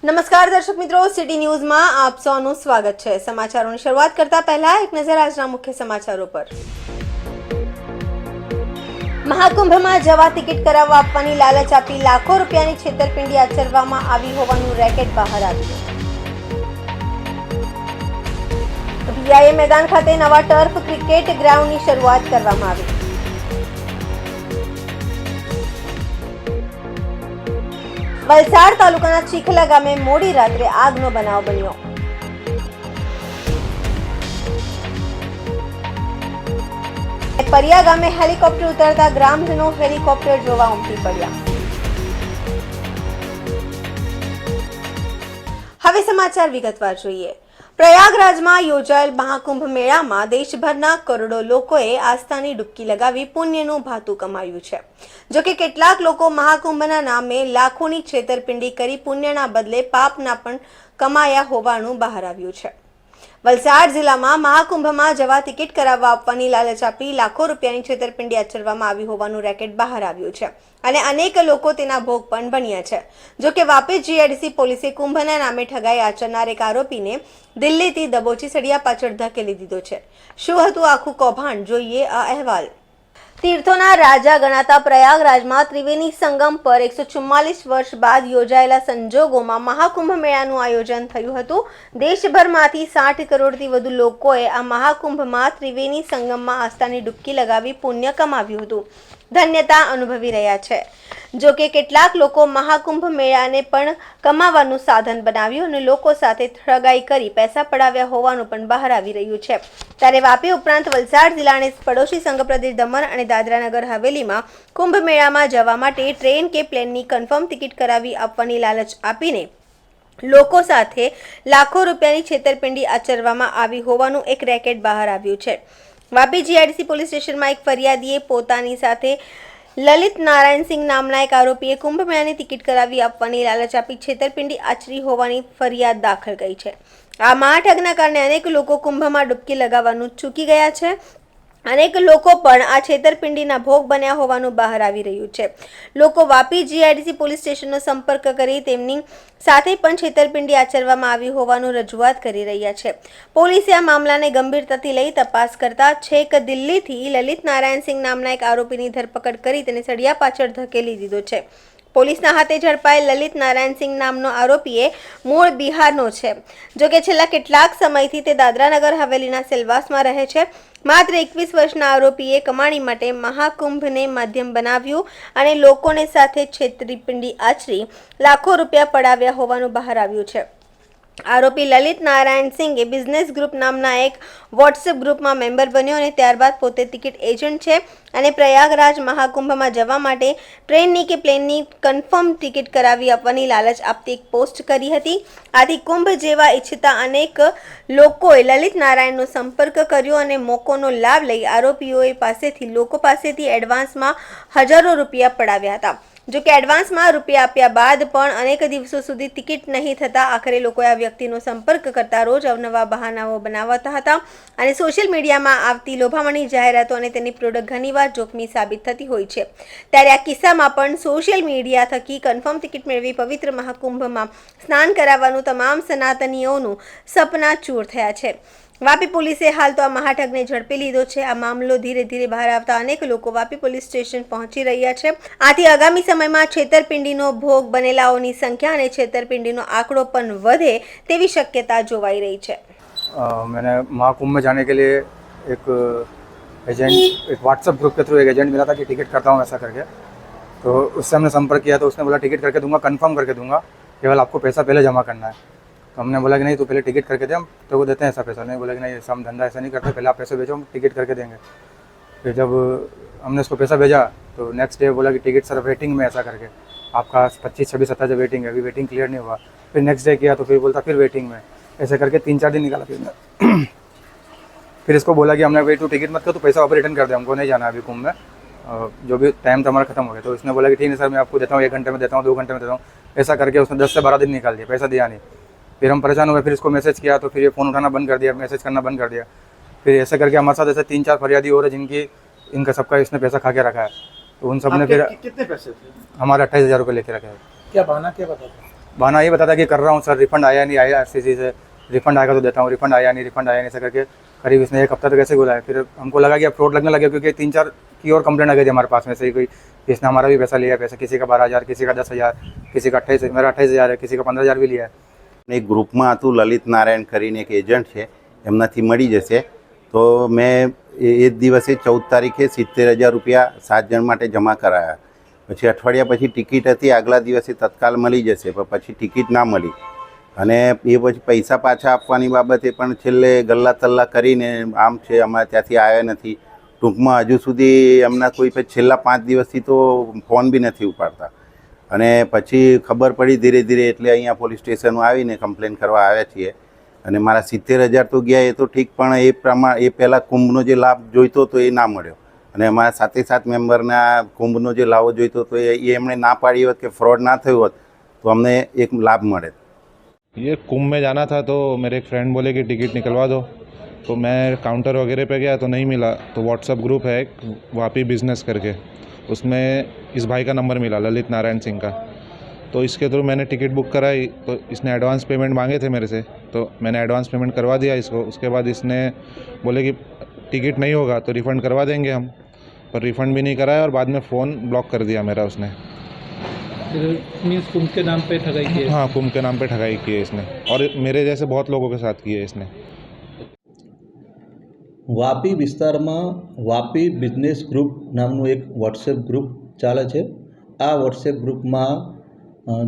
નમસ્કાર દર્શક મિત્રો, સિટી ન્યૂઝમાં આપ સૌનું સ્વાગત છે। સમાચારોની શરૂઆત કરતા પહેલા એક નજર આજના મુખ્ય સમાચારો પર। મહાકુંભમાં જવા ટિકિટ કરાવવા આપવાની લાલચ આપી લાખો રૂપિયાની છેતરપિંડી આચરવામાં આવી હોવાનું રેકેટ બહાર આવ્યું। વીઆઈએ મેદાન ખાતે નવા ટર્ફ ક્રિકેટ ગ્રાઉન્ડની શરૂઆત કરવામાં આવી। વલસાડ તાલુકાના ચીખલા ગામે મોડી રાત્રે આગનો બનાવ બન્યો। પરિયા ગામે હેલિકોપ્ટર ઉતરતા ગ્રામજનો હેલિકોપ્ટર જોવા ઉમટી પડ્યા। હવે સમાચાર વિગતવાર જોઈએ। પ્રયાગરાજમાં યોજાયેલ મહાકુંભ મેળામાં દેશભરના કરોડો લોકોએ આસ્થાની ડૂબકી લગાવી પુણ્યનું ભાતું કમાયું છે। જો કે કેટલાક લોકો મહાકુંભના નામે લાખોની છેતરપિંડી કરી પુણ્યના બદલે પાપના પણ કમાયા હોવાનું બહાર આવ્યું છે। વલસાડ જિલ્લામાં મહાકુંભમાં જવા ટિકિટ કરાવવા આપવાની લાલચ આપી લાખો રૂપિયાની છેતરપિંડી આચરવામાં આવી હોવાનું રેકેટ બહાર આવ્યું છે અને અનેક લોકો તેના ભોગ પણ બન્યા છે। જો કે વાપી જીઆઈડીસી પોલીસે કુંભના નામે ઠગાઈ આચરનાર એક આરોપીને દિલ્હીથી દબોચી સળિયા પાછળ ધકેલી દીધો છે। શું હતું આખું કૌભાંડ, જોઈએ આ અહેવાલ। તીર્થોના રાજા ગણાતા પ્રયાગરાજમાં ત્રિવેણી સંગમ પર 144 વર્ષ બાદ યોજાયેલા સંજોગોમાં મહાકુંભ મેળાનું આયોજન થયું હતું। દેશભરમાંથી 60 કરોડથી વધુ લોકોએ આ મહાકુંભમાં ત્રિવેણી સંગમમાં આસ્થાની ડૂબકી લગાવી પુણ્ય કમાવ્યું હતું, ધન્યતા અનુભવી રહ્યા છે। જો કે કેટલાક લોકો મહાકુંભ મેળાને પણ કમાવાનું સાધન બનાવ્યું અને લોકો સાથે ઠગાઈ કરી પૈસા પડાવ્યા હોવાનું પણ બહાર આવી રહ્યું છે। ત્યારે વાપી ઉપરાંત વલસાડ જિલ્લાને પડોશી સંઘ પ્રદેશ દમણ અને દાદરાનગર હવેલીમાં કુંભ મેળામાં જવા માટે ટ્રેન કે પ્લેનની કન્ફર્મ ટિકિટ કરાવી આપવાની લાલચ આપીને લોકો સાથે લાખો રૂપિયાની છેતરપિંડી આચરવામાં આવી હોવાનું એક રેકેટ બહાર આવ્યું છે। વાપી જીઆઈડીસી પોલીસ સ્ટેશનમાં એક ફરિયાદીએ પોતાની સાથે લલિત નારાયણસિંહ નામના એક આરોપીએ કુંભ મેળાની ટિકિટ કરાવી આપવાની લાલચ આપી છેતરપિંડી આચરી હોવાની ફરિયાદ દાખલ કરી છે। આ મહાઠગના કારણે અનેક લોકો કુંભમાં ડૂબકી લગાવવાનું ચૂકી ગયા છે। અનેક લોકો પણ આ છેતરપિંડીના ભોગ બન્યા હોવાનું બહાર આવી રહ્યું છે। લોકો વાપી જીઆઈડીસી પોલીસ સ્ટેશનનો સંપર્ક કરી તેમની સાથે પણ છેતરપિંડી આચરવામાં આવી હોવાનું રજૂઆત કરી રહ્યા છે। પોલીસે આ મામલાને ગંભીરતાથી લઈ તપાસ કરતા છેક દિલ્હીથી લલિત નારાયણસિંહ નામના એક આરોપીની ધરપકડ કરી તેને સળિયા પાછળ ધકેલી દીધો છે। પોલીસના હાથે ઝડપાયેલ લલિત નારાયણસિંહ નામનો આરોપીએ મૂળ બિહારનો છે। જો કે છેલ્લા કેટલાક સમયથી તે દાદરાનગર હવેલીના સેલવાસમાં રહે છે। માત્ર 21 વર્ષના આરોપીએ કમાણી માટે મહાકુંભને માધ્યમ બનાવ્યું અને લોકોને સાથે છેતરપિંડી આચરી લાખો રૂપિયા પડાવ્યા હોવાનું બહાર આવ્યું છે। આરોપી લલિત નારાયણસિંહે બિઝનેસ ગ્રુપ નામના એક વોટ્સએપ ગ્રુપમાં મેમ્બર બન્યો અને ત્યારબાદ પોતે ટિકિટ એજન્ટ છે અને પ્રયાગરાજ મહાકુંભમાં જવા માટે ટ્રેનની કે પ્લેનની કન્ફર્મ ટિકિટ કરાવી આપવાની લાલચ આપતી એક પોસ્ટ કરી હતી। આથી કુંભ જેવા ઈચ્છતા અનેક લોકોએ લલિત નારાયણનો સંપર્ક કર્યો અને મોકોનો લાભ લઈ આરોપીઓએ લોકો પાસેથી એડવાન્સમાં હજારો રૂપિયા પડાવ્યા હતા। જો કે એડવાન્સમાં રૂપિયા આપ્યા બાદ પણ અનેક દિવસો સુધી ટિકિટ નહીં થતા આખરે લોકોએ આ વ્યક્તિનો સંપર્ક કરતા રોજ અવનવા બહાનાઓ બનાવતા હતા અને સોશિયલ મીડિયામાં આવતી લોભામણી જાહેરાતો અને તેની પ્રોડક્ટ ઘણીવાર જોખમી સાબિત થતી હોય છે। ત્યારે આ કિસ્સામાં પણ સોશિયલ મીડિયા થકી કન્ફર્મ ટિકિટ મેળવી પવિત્ર મહાકુંભમાં સ્નાન કરાવવાનું તમામ સનાતનીઓનું સપના ચૂર થયા છે। વાપી પોલીસે હાલ તો આ મહાઠગને ઝડપી લીધો છે। આ મામલો ધીરે ધીરે બહાર આવતા અનેક લોકો વાપી પોલીસ સ્ટેશન પહોંચી રહ્યા છે। આથી આગામી સમયમાં છેતરપિંડીનો ભોગ બનેલાઓની સંખ્યા અને છેતરપિંડીનો આંકડો પણ વધે તેવી શક્યતા જોવાઈ રહી છે। मैंने महाकुंभ में जाने के लिए एक व्हाट्सएप ग्रुप के थ्रू एक एजेंट मिला था कि टिकट करता हूँ ऐसा करके, तो उससे हमने संपर्क किया तो उसने बोला टिकट करके दूंगा, कंफर्म करके दूंगा, केवल आपको पैसा पहले जमा करना है। तो हमने बोला कि नहीं तो पहले टिकट करके दे, हम तो वो देते हैं ऐसा पैसा। नहीं बोला कि नहीं ऐसा हम धंधा ऐसा नहीं करते, पहले आप पैसे भेजो, हम टिकट करके देंगे। फिर जब हमने उसको पैसा भेजा तो नेक्स्ट डे बोला कि टिकट सर वेटिंग में, ऐसा करके आपका 25, 26, 27 वेटिंग है, अभी वेटिंग क्लियर नहीं हुआ। फिर नेक्स्ट डे किया तो फिर बोलता फिर वेटिंग में, ऐसे करके 3-4 दिन निकाला। फिर इसको बोला कि हमने भाई तू टिकट मत कर, तो पैसा वापस रिटर्न कर दे, हमको नहीं जाना अभी कुंभ में, जो भी टाइम तो हमारा खत्म हो गया। तो इसने बोला कि ठीक है सर मैं आपको देता हूँ, 1 घंटे में देता हूँ, 2 घंटे में देता हूँ। ऐसा करके उसने 10 से 12 दिन निकाल दिया, पैसा दिया नहीं। फिर हम परेशान हो गए, फिर इसको मैसेज किया तो फिर ये फ़ोन उठाना बंद कर दिया, मैसेज करना बंद कर दिया। फिर ऐसे करके हमारे साथ ऐसे 3-4 फरियादी और है जिनकी इनका सबका इसने पैसा खा के रखा है। तो उन सब ने फिर कितने पैसे थे? हमारे 28,000 रुपये लेके रखे हैं। क्या बहाना क्या बताते? बहाना ये बताता कि कर रहा हूँ सर, रिफंड आया नहीं, आया RCC से, रिफंड आएगा तो देता हूँ, रिफंड आया नहीं ऐसा करके करीब इसने 1 हफ्ता तक ऐसे बुलाया। फिर हमको लगा कि अब फ्रॉड लगने लगे, क्योंकि 3-4 की और कंप्लेंट आ गई थी हमारे पास में से ही, कोई इसने हमारा भी पैसा लिया, पैसा किसी का 12,000, किसी का 10,000, किसी का 28, मेरा 28,000 है, किसी का 15,000 भी लिया है। એક ગ્રુપમાં હતું લલિત નારાયણ કરીને એક એજન્ટ છે, એમનાથી મળી જશે. તો મેં એ જ દિવસે 14 તારીખે 70,000 રૂપિયા 7 જણ માટે જમા કરાયા. પછી અઠવાડિયા પછી ટિકિટ હતી, આગલા દિવસે તત્કાલ મળી જશે, પણ પછી ટિકિટ ના મળી અને એ પછી પૈસા પાછા આપવાની બાબતે પણ છેલ્લે ગલ્લા તલ્લા કરીને આમ છે, અમારે ત્યાંથી આવ્યા નથી. ટૂંકમાં હજુ સુધી એમના કોઈ છેલ્લા 5 દિવસથી તો ફોન બી નથી ઉપાડતા. અને પછી ખબર પડી ધીરે ધીરે એટલે અહીંયા પોલીસ સ્ટેશન આવીને કમ્પ્લેન કરવા આવ્યા છીએ. અને મારા 70,000 તો ગયા, એ તો ઠીક, પણ એ પહેલાં કુંભનો જે લાભ જોઈતો હતો એ ના મળ્યો. અને અમારા 7 મેમ્બરના કુંભનો જે લાવો જોઈતો હતો એ એમણે ના પાડી હોત કે ફ્રોડ ના થયું હોત તો અમને એક લાભ મળે. ये कुंभ में जाना था, तो मेरे एक फ्रेंड बोले कि टिकट निकलवा दो, तो मैं काउंटर वगैरह पे गया तो नहीं मिला. तो व्हाट्सअप ग्रुप है एक वापी बिजनेस करके, उसमें इस भाई का नंबर मिला, ललित नारायण सिंह का. तो इसके थ्रू मैंने टिकट बुक कराई. तो इसने एडवांस पेमेंट मांगे थे मेरे से, तो मैंने एडवांस पेमेंट करवा दिया इसको. उसके बाद इसने बोले कि टिकट नहीं होगा तो रिफ़ंड करवा देंगे हम, पर रिफ़ंड भी नहीं कराया और बाद में फ़ोन ब्लॉक कर दिया मेरा उसने. मीन्स कुंभ के नाम पे ठगाई की है? हाँ, कुंभ के नाम पे ठगाई की है इसने, और मेरे जैसे बहुत लोगों के साथ की है इसने. વાપી વિસ્તારમાં વાપી બિઝનેસ ગ્રુપ નામનું એક વોટ્સએપ ગ્રુપ ચાલે છે. આ વોટ્સએપ ગ્રુપમાં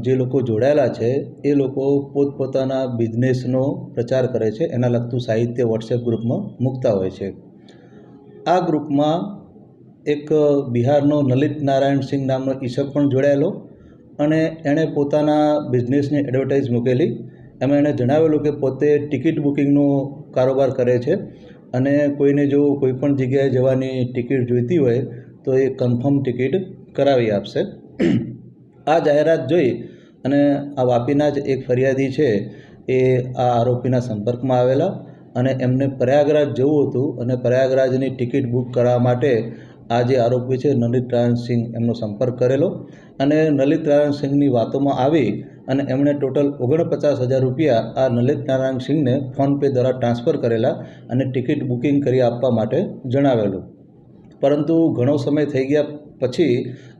જે લોકો જોડાયેલા છે એ લોકો પોતપોતાના બિઝનેસનો પ્રચાર કરે છે, એના લગતું સાહિત્ય વોટ્સએપ ગ્રુપમાં મૂકતા હોય છે. આ ગ્રુપમાં એક બિહારનો લલિત નારાયણ સિંહ નામનો ઈસક પણ જોડાયેલો અને એણે પોતાના બિઝનેસની એડવર્ટાઇઝ મૂકેલી. એમાં એણે જણાવેલું કે પોતે ટિકિટ બુકિંગનો કારોબાર કરે છે અને કોઈને જો કોઈપણ જગ્યાએ જવાની ટિકિટ જોઈતી હોય તો એ કન્ફર્મ ટિકિટ કરાવી આપશે. આ જાહેરાત જોઈ અને આ વાપીના જ એક ફરિયાદી છે એ આ આરોપીના સંપર્કમાં આવેલા અને એમને પ્રયાગરાજ જવું હતું અને પ્રયાગરાજની ટિકિટ બુક કરાવવા માટે આ જે આરોપી છે લલિત નારાયણ સિંહ એમનો સંપર્ક કરેલો અને લલિત નારાયણ સિંહની વાતોમાં આવી અને એમણે ટોટલ 49,000 રૂપિયા આ લલિત નારાયણ સિંહને ફોનપે દ્વારા ટ્રાન્સફર કરેલા અને ટિકિટ બુકિંગ કરી આપવા માટે જણાવેલું. પરંતુ ઘણો સમય થઈ ગયા પછી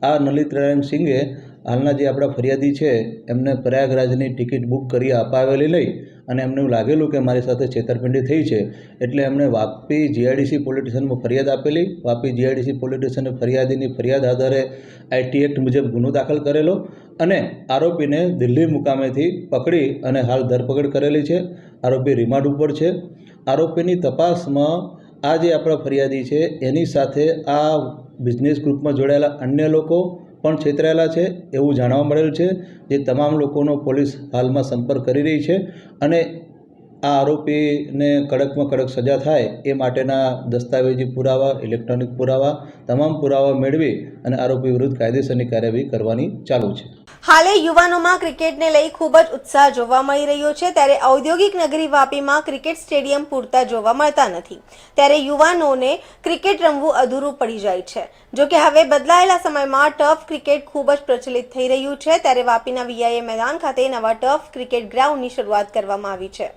આ લલિત નારાયણ સિંહે હાલના જે આપણા ફરિયાદી છે એમને પ્રયાગરાજની ટિકિટ બુક કરી અપાવેલી લઈ અને એમને એવું લાગેલું કે મારી સાથે છેતરપિંડી થઈ છે એટલે એમણે વાપી GIDC પોલીસ સ્ટેશનમાં ફરિયાદ આપેલી. વાપી GIDC પોલીસ સ્ટેશને ફરિયાદીની ફરિયાદ આધારે IT એક્ટ મુજબ ગુનો દાખલ કરેલો અને આરોપીને દિલ્હી મુકામેથી પકડી અને હાલ ધરપકડ કરેલી છે. આરોપી રિમાન્ડ ઉપર છે. આરોપીની તપાસમાં આ જે આપણા ફરિયાદી છે એની સાથે આ બિઝનેસ ગ્રુપમાં જોડાયેલા અન્ય લોકો પણ છેતરાયેલા છે એવું જાણવા મળેલ છે. જે તમામ લોકોનો પોલીસ હાલમાં સંપર્ક કરી રહી છે અને આ આરોપીને કડકમાં કડક સજા થાય એ માટેના દસ્તાવેજી પુરાવા, ઇલેક્ટ્રોનિક પુરાવા, તમામ પુરાવા મેળવી અને આરોપી વિરુદ્ધ કાયદેસરની કાર્યવાહી કરવાની ચાલુ છે. હાલે યુવાનોમાં ક્રિકેટને લઈ ખૂબ જ ઉત્સાહ જોવા મળી રહ્યો છે, ત્યારે ઔદ્યોગિક નગરી વાપીમાં ક્રિકેટ સ્ટેડિયમ પૂરતા જોવા મળતા નથી. ત્યારે યુવાનોને ક્રિકેટ રમવું અધૂરું પડી જાય છે. જો કે હવે બદલાયેલા સમયમાં ટર્ફ ક્રિકેટ ખૂબ જ પ્રચલિત થઈ રહ્યું છે, ત્યારે વાપીના VIA મેદાન ખાતે નવા ટર્ફ ક્રિકેટ ગ્રાઉન્ડની શરૂઆત કરવામાં આવી છે.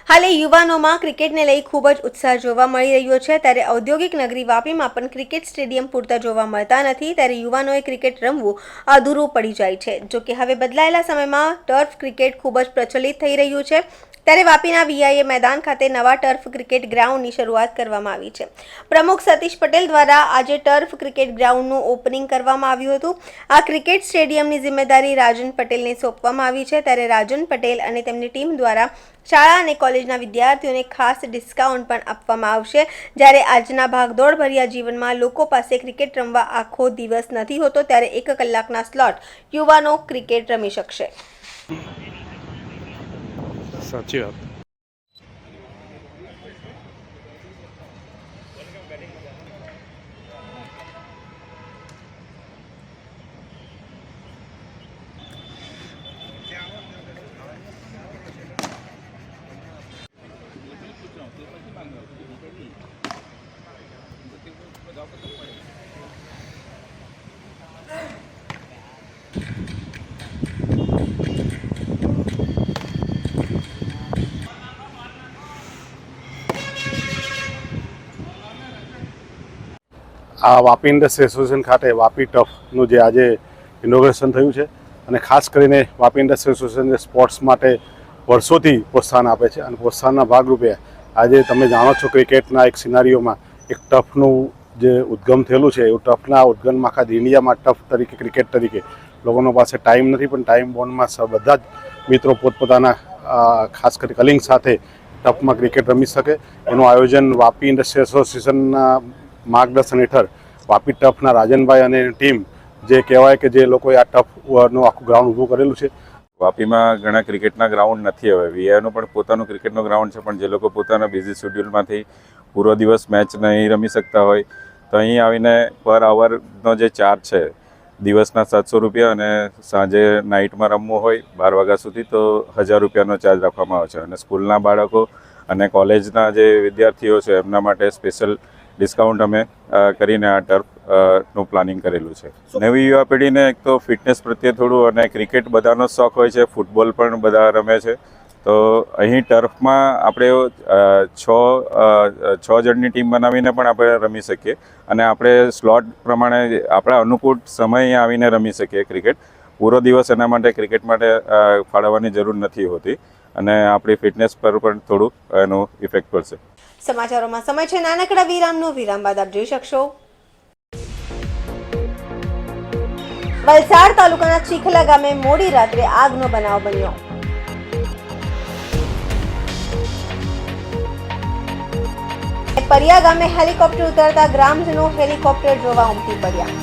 હાલે યુવાનોમાં ક્રિકેટને લઈ ખૂબ જ ઉત્સાહ જોવા મળી રહ્યો છે, ત્યારે ઔદ્યોગિક નગરી વાપીમાં પણ ક્રિકેટ સ્ટેડિયમ પૂરતા જોવા મળતા નથી. ત્યારે યુવાનોએ ક્રિકેટ રમવું અધૂરું પડી જાય છે. જો કે હવે બદલાયેલા સમયમાં ટર્ફ ક્રિકેટ ખૂબ જ પ્રચલિત થઈ રહ્યું છે, ત્યારે વાપીના VIA મેદાન ખાતે નવા ટર્ફ ક્રિકેટ ગ્રાઉન્ડની શરૂઆત કરવામાં આવી છે. પ્રમુખ સતીશ પટેલ દ્વારા આજે ટર્ફ ક્રિકેટ ગ્રાઉન્ડનું ઓપનિંગ કરવામાં આવ્યું હતું. આ ક્રિકેટ સ્ટેડિયમની જિમ્મેદારી રાજન પટેલને સોંપવામાં આવી છે. ત્યારે રાજન પટેલ અને તેમની ટીમ દ્વારા શાળા અને કોલેજના વિદ્યાર્થીઓને ખાસ ડિસ્કાઉન્ટ પણ આપવામાં આવશે. જ્યારે આજના ભાગદોડભર્યા જીવનમાં લોકો પાસે ક્રિકેટ રમવા આખો દિવસ નથી હોતો, ત્યારે 1 કલાકના સ્લોટ યુવાનો ક્રિકેટ રમી શકશે. સાચી વાત. આ વાપી ઇન્ડસ્ટ્રી એસોસિએશન ખાતે વાપી ટફનું જે આજે ઇનોગ્રેશન થયું છે અને ખાસ કરીને વાપી ઇન્ડસ્ટ્રી એસોસિએશન જે સ્પોર્ટ્સ માટે વર્ષોથી પ્રોત્સાહન આપે છે અને પ્રોત્સાહનના ભાગરૂપે આજે તમે જાણો છો ક્રિકેટના એક સિનારીઓમાં એક ટફનું જે ઉદ્ગમ થયેલું છે એવું ટફના ઉદ્ગમમાં આખા ઇન્ડિયામાં ટફ તરીકે ક્રિકેટ તરીકે લોકોનો પાસે ટાઈમ નથી, પણ ટાઈમ બોન્ડમાં બધા જ મિત્રો પોતપોતાના ખાસ કરી કલિંગ સાથે ટફમાં ક્રિકેટ રમી શકે એનું આયોજન વાપી ઇન્ડસ્ટ્રી એસોસિએશનના માર્ગદર્શન હેઠળ વાપી ટફના રાજનભાઈ અને ટીમ જે કહેવાય કે જે લોકોએ આ ટફનું આખું ગ્રાઉન્ડ ઊભું કરેલું છે. વાપીમાં ઘણા ક્રિકેટના ગ્રાઉન્ડ નથી, હવે વીઆઈનું પણ પોતાનું ક્રિકેટનું ગ્રાઉન્ડ છે, પણ જે લોકો પોતાના બિઝી શેડ્યુલમાંથી પૂરો દિવસ મેચ નહીં રમી શકતા હોય તો અહીં આવીને પર આવરનો જે ચાર્જ છે દિવસના 700 રૂપિયા અને સાંજે નાઇટમાં રમવું હોય 12 વાગ્યા સુધી તો 1000 રૂપિયાનો ચાર્જ રાખવામાં આવે છે. અને સ્કૂલના બાળકો અને કોલેજના જે વિદ્યાર્થીઓ છે એમના માટે સ્પેશિયલ ડિસ્કાઉન્ટ અમે કરીને આ ટર્ફનું પ્લાનિંગ કરેલું છે. નવી યુવા પેઢીને એક તો ફિટનેસ પ્રત્યે થોડું અને ક્રિકેટ બધાનો શોખ હોય છે, ફૂટબોલ પણ બધા રમે છે, તો અહીં ટર્ફમાં આપણે 6 જણની ટીમ બનાવીને પણ આપણે રમી શકીએ અને આપણે સ્લોટ પ્રમાણે આપણા અનુકૂળ સમયે આવીને રમી શકીએ ક્રિકેટ. પૂરો દિવસ એના માટે ક્રિકેટ માટે ફાળવવાની જરૂર નથી હોતી અને આપણી ફિટનેસ પર પણ થોડું એનું ઇફેક્ટ પડશે. સમાચારોમાં સમય છે નાનકડા વિરામનો. વિરામ બાદ આપ જોઈ શકશો વલસાડ તાલુકાના ચીખલા ગામે મોડી રાત્રે આગનો બનાવ બન્યો. પરિયા ગામે હેલિકોપ્ટર ઉતરતા ગ્રામજનો હેલિકોપ્ટર જોવા ઉમટી પડ્યા.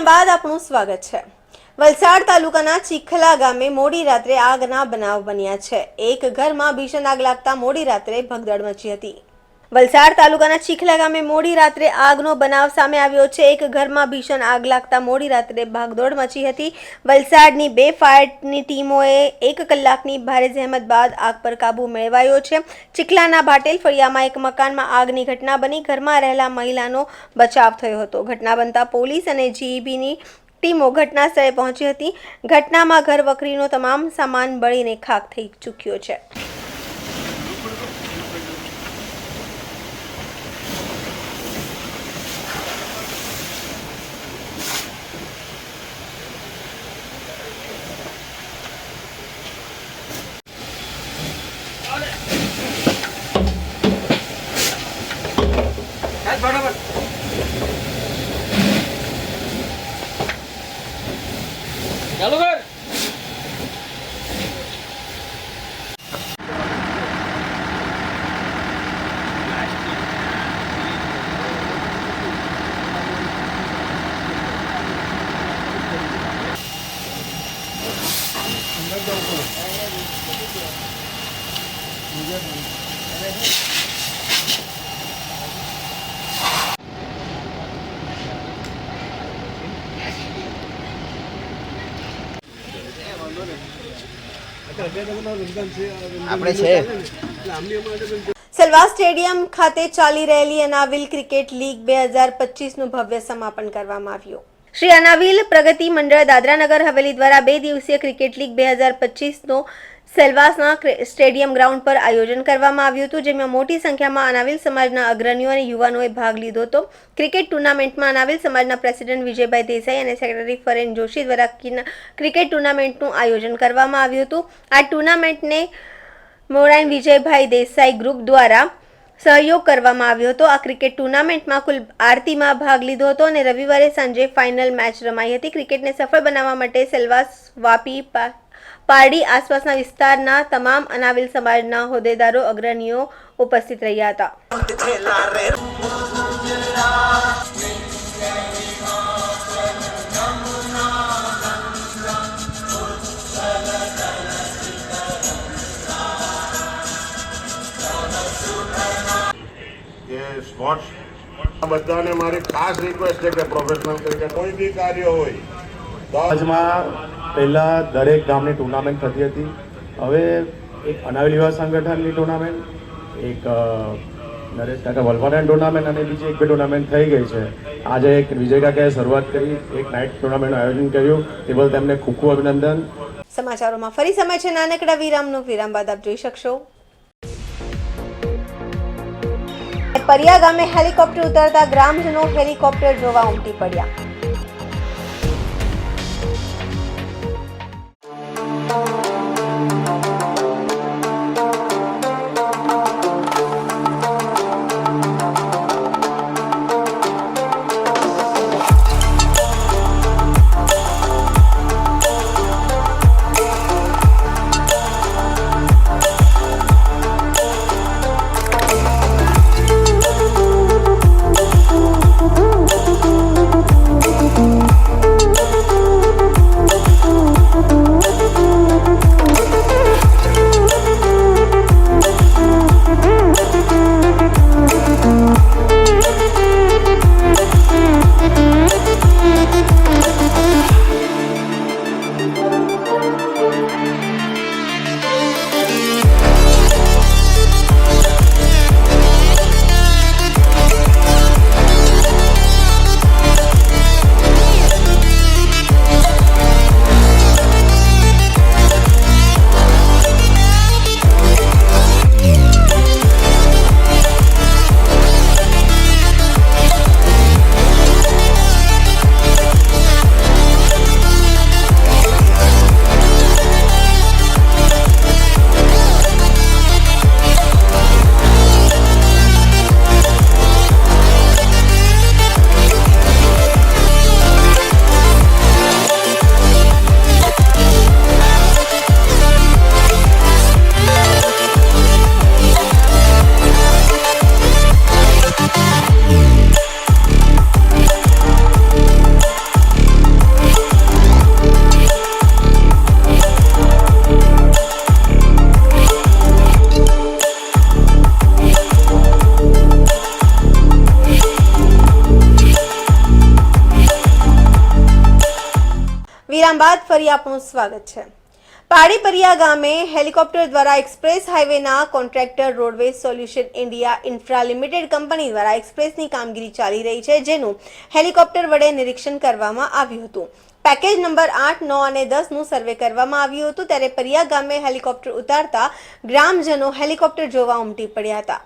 બાદ આપનું સ્વાગત છે. વલસાડ તાલુકાના ચીખલા ગામે મોડી રાત્રે આગના બનાવ બન્યા છે. એક ઘરમાં ભીષણ આગ લાગતા મોડી રાત્રે ભગદડ મચી હતી. વલસાડ તાલુકાના ચીખલા ગામે મોડી રાત્રે આગનો બનાવ સામે આવ્યો છે. એક ઘરમાં ભીષણ આગ લાગતા મોડી રાત્રે ભાગદોડ મચી હતી. વલસાડની 2 ફાયરની ટીમોએ 1 કલાકની ભારે જહેમત બાદ આગ પર કાબુ મેળવાયો છે. ચીખલાના ભાટેલ ફળિયામાં એક મકાનમાં આગની ઘટના બની. ઘરમાં રહેલા મહિલાનો બચાવ થયો હતો. ઘટના બનતા પોલીસ અને જીઈબીની ટીમો ઘટના સ્થળે પહોંચી હતી. ઘટનામાં ઘર વખરીનો તમામ સામાન બળીને ખાખ થઈ ચૂક્યો છે. ચાલુ કર. સેલવા સ્ટેડિયમ ખાતે ચાલી રહેલી અનાવિલ ક્રિકેટ લીગ 2025નું ભવ્ય સમાપન કરવામાં આવ્યું. શ્રી અનાવિલ પ્રગતિ મંડળ દાદરાનગર હવેલી દ્વારા 2 દિવસીય ક્રિકેટ લીગ 2025નો સેલવાસના સ્ટેડિયમ ગ્રાઉન્ડ પર આયોજન કરવામાં આવ્યું હતું, જેમાં મોટી સંખ્યામાં અનાવિલ સમાજના અગ્રણીઓ અને યુવાનોએ ભાગ લીધો હતો. ક્રિકેટ ટુર્નામેન્ટમાં અનાવિલ સમાજના પ્રેસિડેન્ટ વિજયભાઈ દેસાઈ અને સેક્રેટરી ફરેન જોશી દ્વારા ક્રિકેટ ટુર્નામેન્ટનું આયોજન કરવામાં આવ્યું હતું. આ ટુર્નામેન્ટને મોરાઈન વિજયભાઈ દેસાઈ ગ્રુપ દ્વારા સહયોગ કરવામાં આવ્યો હતો. આ ક્રિકેટ ટુર્નામેન્ટમાં કુલ આરતીમાં ભાગ લીધો હતો અને રવિવારે સાંજે ફાઇનલ મેચ રમાઈ હતી. ક્રિકેટને સફળ બનાવવા માટે સેલવાસ, વાપી, પારડી આસપાસના વિસ્તારના તમામ અનાવિલ સમાજના હોદ્દેદારો, અગ્રણીઓ ઉપસ્થિત રહ્યા હતા. સ્પોર્ટ્સ બધાને મારી ખાસ રિક્વેસ્ટ છે કે પ્રોફેશનલ ક્રિકેટ કોઈ બી કાર્ય હોય તો આજમાં પહેલાં દરેક ગામની ટુર્નામેન્ટ થતી હતી. હવે એક અનાવિલ યુવા સંગઠનની ટુર્નામેન્ટ, એક નરેશ કાકા વલભાની ટુર્નામેન્ટ અને બીજી એક બે ટુર્નામેન્ટ થઈ ગઈ છે. આજે એક વિજય કાકાએ શરૂઆત કરી, એક નાઇટ ટુર્નામેન્ટનું આયોજન કર્યું, તે બદલ તેમને ખૂબ ખૂબ અભિનંદન. સમાચારોમાં ફરી સમય છે નાનકડા વિરામનો. વિરામ બાદ આપ જોઈ શકશો. પરિયા ગામે હેલિકોપ્ટર ઉતરતા ગ્રામજનો હેલિકોપ્ટર જોવા ઉમટી પડ્યા. વિરામ બાદ ફરી આપનું સ્વાગત છે. પાડી પરિયા ગામે હેલિકોપ્ટર દ્વારા એક્સપ્રેસ હાઈવેના contractor roadways solution India infra limited company દ્વારા એક્સપ્રેસની કામગીરી ચાલી રહી છે, જેનું હેલિકોપ્ટર વડે નિરીક્ષણ કરવામાં આવ્યું હતું. પેકેજ નંબર 8, 9 અને 10નું સર્વે કરવામાં આવ્યું હતું. ત્યારે પરિયા ગામે હેલિકોપ્ટર ઉતારતા ગ્રામજનો હેલિકોપ્ટર જોવા ઉમટી પડ્યા હતા.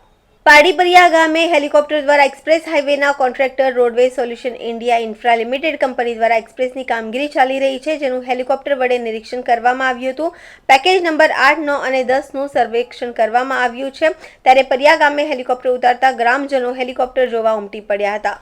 પાડી પરિયા ગામે હેલિકોપ્ટર દ્વારા એક્સપ્રેસ હાઈવેના contractor roadways solution India infra limited company દ્વારા એક્સપ્રેસની કામગીરી ચાલી રહી છે, જેનું હેલિકોપ્ટર વડે નિરીક્ષણ કરવામાં આવ્યું હતું. પેકેજ નંબર 8, 9 અને 10નું સર્વેક્ષણ કરવામાં આવ્યું છે. ત્યારે પરિયા ગામે હેલિકોપ્ટર ઉતારતા ગ્રામજનો હેલિકોપ્ટર જોવા ઉમટી પડ્યા હતા.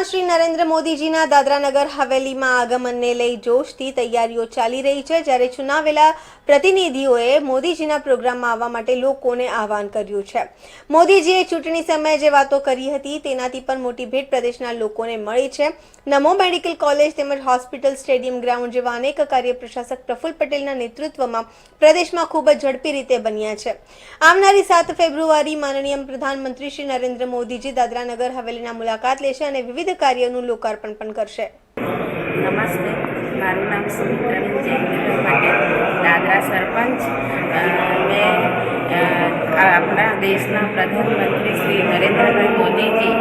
વડાપ્રધાન શ્રી નરેન્દ્ર મોદીજીના દાદરાનગર હવેલીમાં આગમનને લઈ જોશથી તૈયારીઓ ચાલી રહી છે, જ્યારે ચુનાવેલા પ્રતિનિધિઓએ મોદીજીના પ્રોગ્રામમાં આવવા માટે લોકોને આહવાન કર્યું છે. મોદીજીએ ચૂંટણી સમયે જે વાતો કરી હતી તેનાથી પણ મોટી ભેટ પ્રદેશના લોકોને મળી છે. નમો મેડિકલ કોલેજ તેમજ હોસ્પિટલ, સ્ટેડિયમ ગ્રાઉન્ડ જેવા અનેક કાર્ય પ્રશાસક પ્રફુલ્લ પટેલના નેતૃત્વમાં પ્રદેશમાં ખૂબ જ ઝડપી રીતે બન્યા છે. આવનારી 7 ફેબ્રુઆરી માનનીય પ્રધાનમંત્રી શ્રી નરેન્દ્ર મોદીજી દાદરાનગર હવેલીના મુલાકાત લેશે અને વિવિધ કાર્યોનું લોકાર્પણ પણ કરશે. નમસ્તે, મારું નામ સુમિત્રાબેન જયંતિભાઈ પટેલ, દાદરા સરપંચ. મેં આપણા દેશના પ્રધાનમંત્રી શ્રી નરેન્દ્રભાઈ મોદીજી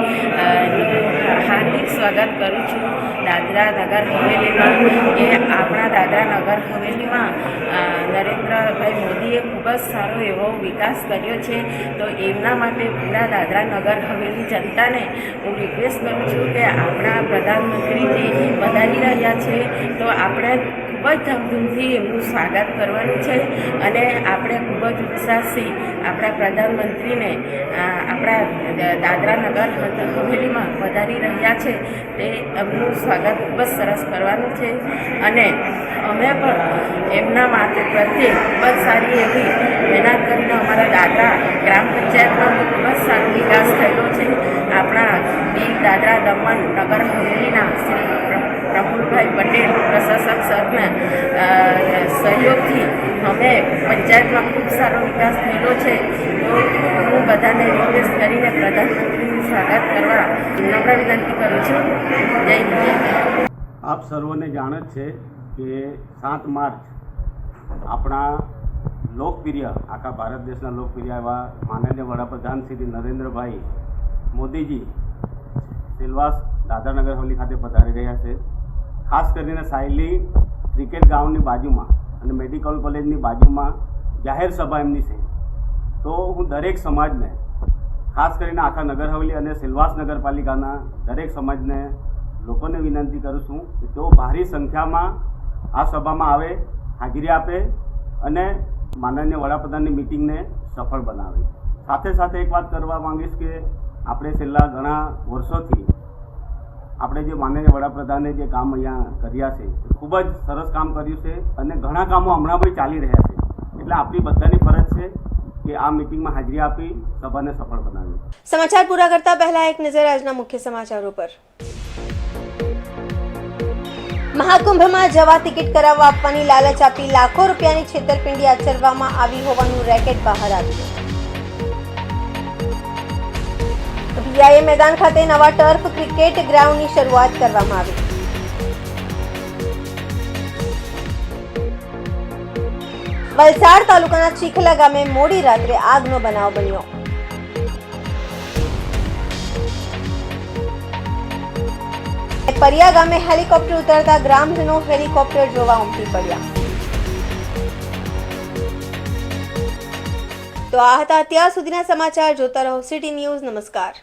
હાર્દિક સ્વાગત કરું છું દાદરા નગર હવેલીમાં. કે આપણા દાદરા નગર હવેલીમાં નરેન્દ્રભાઈ મોદીએ ખૂબ જ સારો એવો વિકાસ કર્યો છે. તો એમના માટે પૂરા દાદરા નગર હવેલી જનતાને હું રિક્વેસ્ટ કરું છું કે આપણા પ્રધાનમંત્રીજી પધારી રહ્યા છે તો આપણે ખૂબ જ ધામધૂમથી એમનું સ્વાગત કરવાનું છે અને આપણે ખૂબ જ ઉત્સાહથી આપણા પ્રધાનમંત્રીને આપણા દાદરા નગર હવેલીમાં પધારી રહ્યા છે તે એમનું સ્વાગત ખૂબ જ સરસ કરવાનું છે. અને અમે પણ એમના માટે પ્રત્યે ખૂબ જ સારી એવી મહેનત કરીને અમારા દાદરા ગ્રામ પંચાયતમાં ખૂબ જ સારો વિકાસ થયેલો છે. આપણા દીવ, દાદરા, દમણ, નગર હવેલીના શ્રી પ્રફુલ્લભાઈ પટેલ પ્રશાસક સરના સહયોગથી અમે પંચાયતમાં ખૂબ સારો વિકાસ થયેલો છે. તો હું બધાને રિક્વેસ્ટ કરીને પ્રધાનમંત્રીનું સ્વાગત કરવા નમ્ર વિનંતી કરું છું. જય હિન્દ. આપ સર્વને જાણ જ છે કે 7 માર્ચ આપણા લોકપ્રિય, આખા ભારત દેશના લોકપ્રિય એવા માનનીય વડાપ્રધાન શ્રી નરેન્દ્રભાઈ મોદીજી સેલવાસ દાદરાનગર હવેલી ખાતે પધારી રહ્યા છે. ખાસ કરીને સાયલી ક્રિકેટ ગ્રાઉન્ડની બાજુમાં અને મેડિકલ કોલેજની બાજુમાં જાહેર સભા એમની છે. તો હું દરેક સમાજને, ખાસ કરીને આખા નગર હવેલી અને સેલવાસ નગરપાલિકાના દરેક સમાજને લોકોને વિનંતી કરું છું કે તેઓ ભારી સંખ્યામાં આ સભામાં આવે, હાજરી આપે અને માનનીય વડાપ્રધાનની મિટિંગને સફળ બનાવે. સાથે સાથે એક વાત કરવા માંગીશ કે આપણે છેલ્લા ઘણા વર્ષોથી આપણે જે માનનીય વડાપ્રધાને જે કામ અહીંયા કર્યા છે એ ખૂબ જ સરસ કામ કર્યું છે અને ઘણા કામો હમણાં પણ ચાલી રહ્યા છે. એટલે આપણી બધાની ફરજ છે કે આ મિટિંગમાં હાજરી આપી સભાને સફળ બનાવી. સમાચાર પૂરા કરતા પહેલા એક નજર આજના મુખ્ય સમાચારો પર. મહાકુંભમાં જવા ટિકિટ કરાવવા આપવાની લાલચ આપી લાખો રૂપિયાની છેતરપિંડી આચરવામાં આવી હોવાનું રેકેટ બહાર આવ્યું. બીઆઈએ મેદાન ખાતે નવા ટર્ફ ક્રિકેટ ગ્રાઉન્ડની શરૂઆત કરવામાં આવી. વલસાડ તાલુકાના ચીખલા ગામે મોડી રાત્રે આગનો બનાવ બન્યો. પરિયા ગામે હેલિકોપ્ટર ઉતરતા ગ્રામજનો હેલિકોપ્ટર જોવા ઉમટી પડ્યા. તો આ હતા અત્યાર સુધીના સમાચાર. જોતા રહો સિટી ન્યૂઝ. નમસ્કાર.